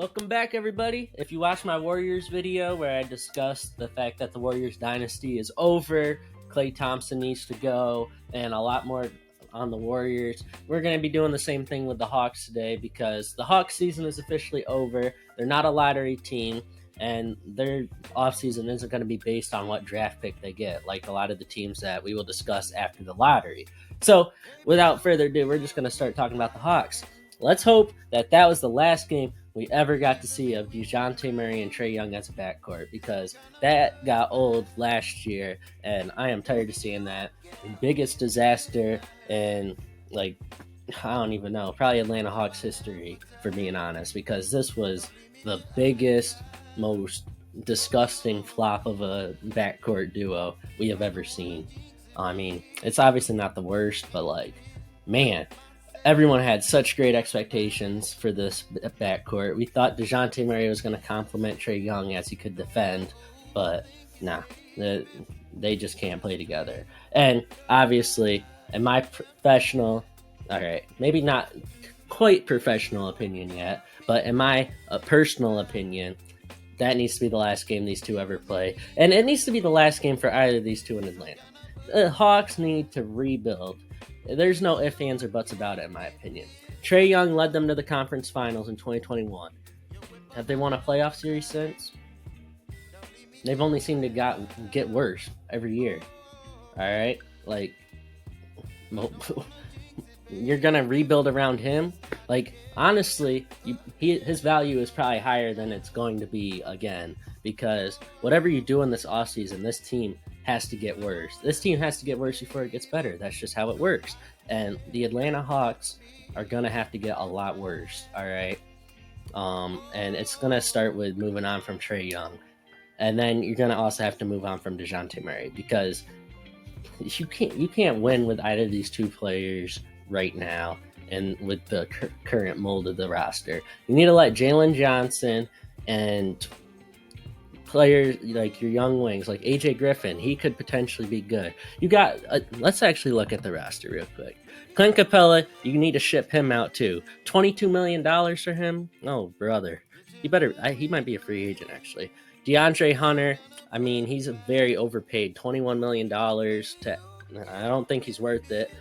Welcome back, everybody. If you watched my Warriors video where I discussed the fact that the Warriors dynasty is over, Klay Thompson needs to go, and a lot more on the Warriors, we're going to be doing the same thing with the Hawks today because the Hawks season is officially over. They're not a lottery team, and their offseason isn't going to be based on what draft pick they get, like a lot of the teams that we will discuss after the lottery. So, without further ado, we're just going to start talking about the Hawks. Let's hope that was the last game we ever got to see of Dejounte Murray and Trey Young as a backcourt, because that got old last year, and I am tired of seeing that. The biggest disaster in, I don't even know, probably Atlanta Hawks history, for being honest, because this was the biggest, most disgusting flop of a backcourt duo we have ever seen. I mean, it's obviously not the worst, but man, everyone had such great expectations for this backcourt. We thought Dejounte Murray was going to complement Trey Young as he could defend, but nah, they just can't play together. And obviously, in my professional, maybe not quite professional opinion yet, but in my personal opinion, that needs to be the last game these two ever play. And it needs to be the last game for either of these two in Atlanta. The Hawks need to rebuild. There's no ifs, ands, or buts about it, in my opinion. Trey Young led them to the conference finals in 2021. Have they won a playoff series since? They've only seemed to get worse every year. All right? You're going to rebuild around him? Honestly, his value is probably higher than it's going to be again, because whatever you do in this offseason, this team has to get worse. This team has to get worse before it gets better. That's just how it works. And the Atlanta Hawks are going to have to get a lot worse, all right? And it's going to start with moving on from Trey Young. And then you're going to also have to move on from Dejounte Murray, because you can't win with either of these two players right now and with the current mold of the roster. You need to let Jalen Johnson and players like your young wings, like AJ Griffin, he could potentially be good. You got, let's actually look at the roster real quick. Clint Capella, you need to ship him out too. $22 million for him? Oh, brother. He might be a free agent, actually. DeAndre Hunter, I mean, he's a very overpaid, $21 million. I don't think he's worth it.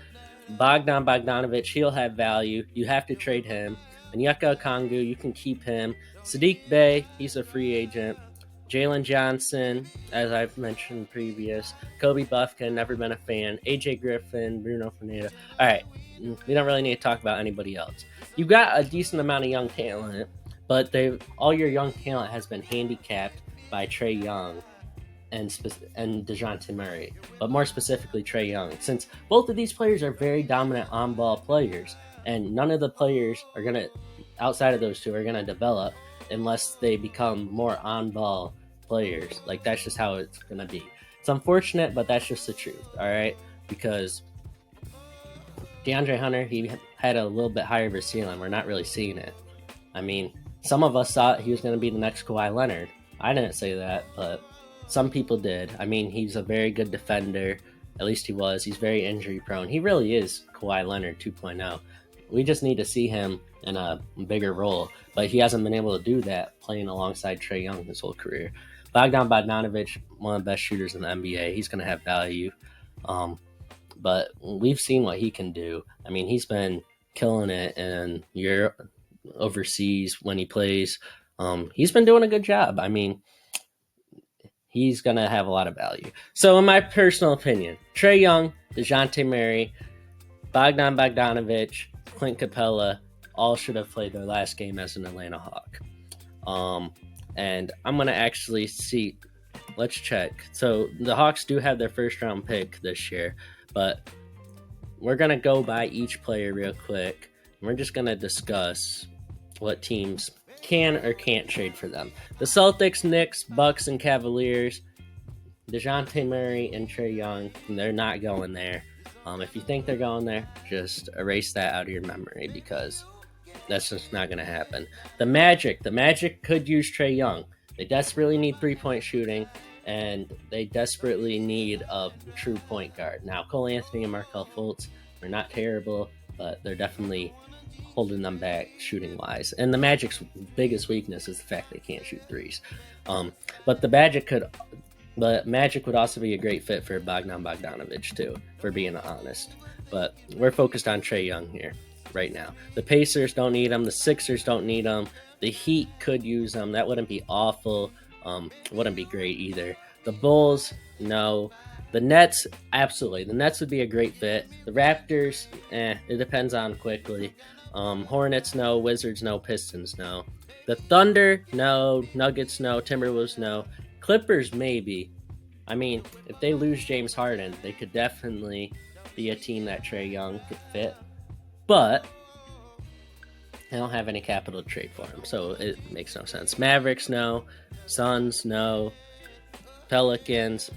Bogdanovich, he'll have value. You have to trade him. Onyeka Okongwu, you can keep him. Sadiq Bey, he's a free agent. Jalen Johnson, as I've mentioned previous. Kobe Buffkin, never been a fan. AJ Griffin, Bruno Fernando. All right, we don't really need to talk about anybody else. You've got a decent amount of young talent, but all your young talent has been handicapped by Trey Young and Dejounte Murray, but more specifically Trey Young, since both of these players are very dominant on-ball players, and none of the players are going to, outside of those two, are going to develop unless they become more on-ball players. That's just how it's going to be. It's unfortunate, but that's just the truth, all right? Because DeAndre Hunter, he had a little bit higher of a ceiling. We're not really seeing it. I mean, some of us thought he was going to be the next Kawhi Leonard. I didn't say that, but some people did. I mean, he's a very good defender. At least he was. He's very injury-prone. He really is Kawhi Leonard 2.0. We just need to see him in a bigger role, but he hasn't been able to do that playing alongside Trey Young his whole career. Bogdanovich, one of the best shooters in the NBA. He's going to have value, but we've seen what he can do. I mean, he's been killing it in Europe, overseas when he plays. He's been doing a good job. I mean, he's going to have a lot of value. So in my personal opinion, Trey Young, Dejounte Murray, Bogdanovich, Clint Capella all should have played their last game as an Atlanta Hawk. And I'm going to actually see. Let's check. So the Hawks do have their first round pick this year, but we're going to go by each player real quick. We're just going to discuss what teams can or can't trade for them. The Celtics, Knicks, Bucks, and Cavaliers, Dejounte Murray and Trey Young, they're not going there. If you think they're going there, just erase that out of your memory, because that's just not going to happen. The Magic could use Trey Young. They desperately need three-point shooting, and they desperately need a true point guard. Now, Cole Anthony and Markelle Fultz, they're not terrible, but they're definitely holding them back shooting wise. And the Magic's biggest weakness is the fact they can't shoot threes. But Magic would also be a great fit for Bogdanovich too, for being honest. But we're focused on Trey Young here right now. The Pacers don't need him. The Sixers don't need him. The Heat could use him. That wouldn't be awful. Wouldn't be great either. The Bulls, no. The Nets, absolutely. The Nets would be a great fit. The Raptors, it depends on quickly. Hornets, no. Wizards, no. Pistons, no. The Thunder, no. Nuggets, no. Timberwolves, no. Clippers, maybe. I mean, if they lose James Harden, they could definitely be a team that Trae Young could fit. But they don't have any capital to trade for him, so it makes no sense. Mavericks, no. Suns, no. Pelicans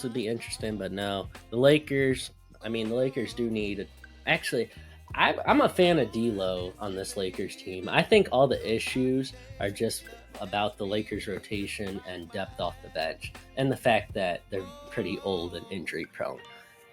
would be interesting, but no. The Lakers do need... Actually, I'm a fan of D'Lo on this Lakers team. I think all the issues are just about the Lakers rotation and depth off the bench, and the fact that they're pretty old and injury prone.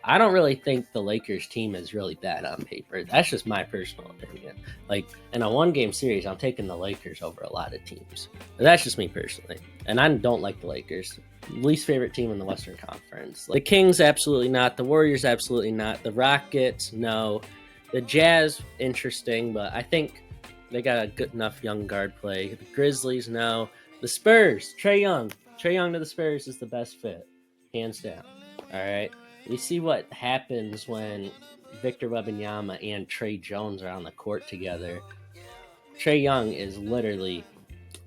I don't really think the Lakers team is really bad on paper. That's just my personal opinion. Like, in a one-game series, I'm taking the Lakers over a lot of teams. But that's just me personally. And I don't like the Lakers. Least favorite team in the Western Conference. The Kings, absolutely not. The Warriors, absolutely not. The Rockets, no. The Jazz, interesting, but I think they got a good enough young guard play. The Grizzlies, no. The Spurs, Trey Young. Trey Young to the Spurs is the best fit. Hands down. All right. We see what happens when Victor Wembanyama and Trey Jones are on the court together. Trey Young is literally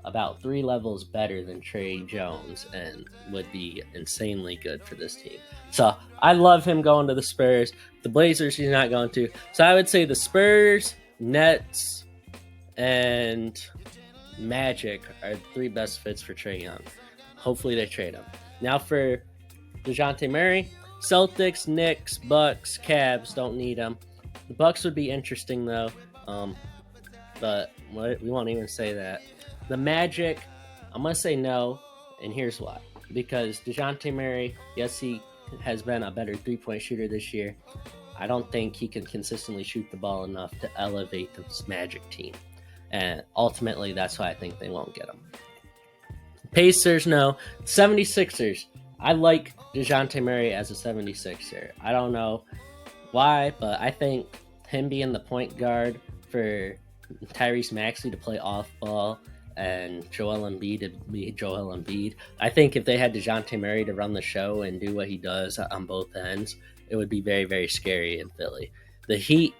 about 3 levels better than Trey Jones and would be insanely good for this team. So I love him going to the Spurs. The Blazers, he's not going to. So I would say the Spurs, Nets, and Magic are the 3 best fits for Trey Young. Hopefully they trade him. Now for Dejounte Murray. Celtics, Knicks, Bucks, Cavs don't need him. The Bucks would be interesting though, but we won't even say that. The Magic, I'm gonna say no, and here's why. Because Dejounte Murray, yes, he has been a better 3-point shooter this year. I don't think he can consistently shoot the ball enough to elevate this Magic team, and ultimately that's why I think they won't get him. Pacers, no. 76ers. I like Dejounte Murray as a 76er. I don't know why, but I think him being the point guard for Tyrese Maxey to play off ball and Joel Embiid to be Joel Embiid. I think if they had Dejounte Murray to run the show and do what he does on both ends, it would be very, very scary in Philly. The Heat,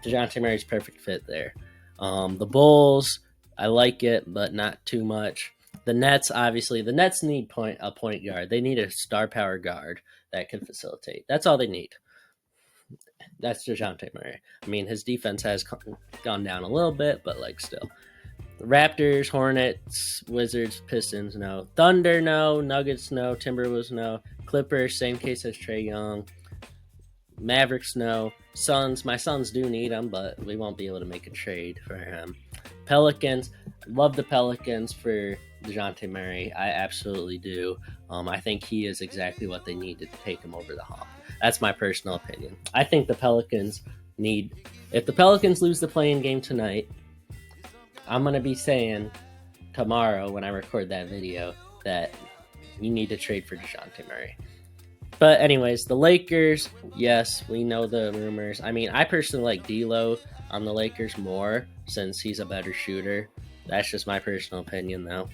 Dejounte Murray's perfect fit there. The Bulls, I like it, but not too much. The Nets, obviously, the Nets need a point guard. They need a star power guard that can facilitate. That's all they need. That's Dejounte Murray. I mean, his defense has gone down a little bit, but like still. The Raptors, Hornets, Wizards, Pistons, no. Thunder, no. Nuggets, no. Timberwolves, no. Clippers, same case as Trey Young. Mavericks, no. Suns, my Suns do need him, but we won't be able to make a trade for him. Pelicans, love the Pelicans for Dejounte Murray. I absolutely do. I think he is exactly what they need to take him over the hump. That's my personal opinion. I think the Pelicans if the Pelicans lose the play-in game tonight, I'm going to be saying tomorrow when I record that video that you need to trade for Dejounte Murray. But anyways, the Lakers, yes, we know the rumors. I mean, I personally like D'Lo on the Lakers more since he's a better shooter. That's just my personal opinion, though.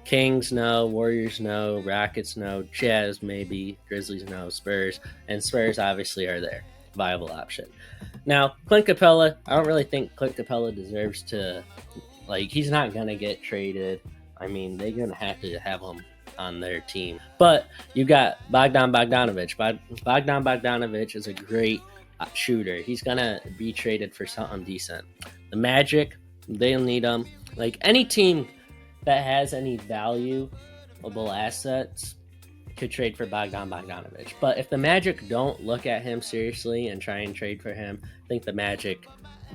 Kings, no. Warriors, no. Rockets, no. Jazz, maybe. Grizzlies, no. Spurs. And Spurs, obviously, are there. Viable option. Now, Clint Capella, I don't really think Clint Capella deserves to... he's not going to get traded. I mean, they're going to have him on their team. But you got Bogdanovich. Bogdan Bogdanovich is a great shooter. He's going to be traded for something decent. The Magic, they'll need him. Any team that has any valuable assets could trade for Bogdan Bogdanovich. But if the Magic don't look at him seriously and try and trade for him, I think the Magic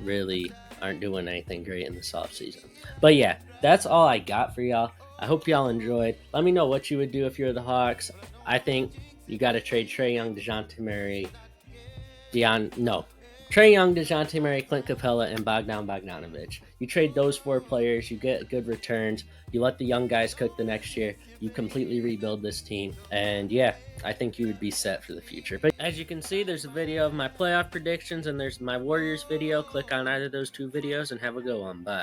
really aren't doing anything great in this offseason. But yeah, that's all I got for y'all. I hope y'all enjoyed. Let me know what you would do if you're the Hawks. I think you got to trade Trey Young, Dejounte Murray, Trey Trey Young, Dejounte Murray, Clint Capella, and Bogdanovich. You trade those 4 players, you get good returns, you let the young guys cook the next year, you completely rebuild this team, and yeah, I think you would be set for the future. But as you can see, there's a video of my playoff predictions, and there's my Warriors video. Click on either of those 2 videos and have a good one. Bye.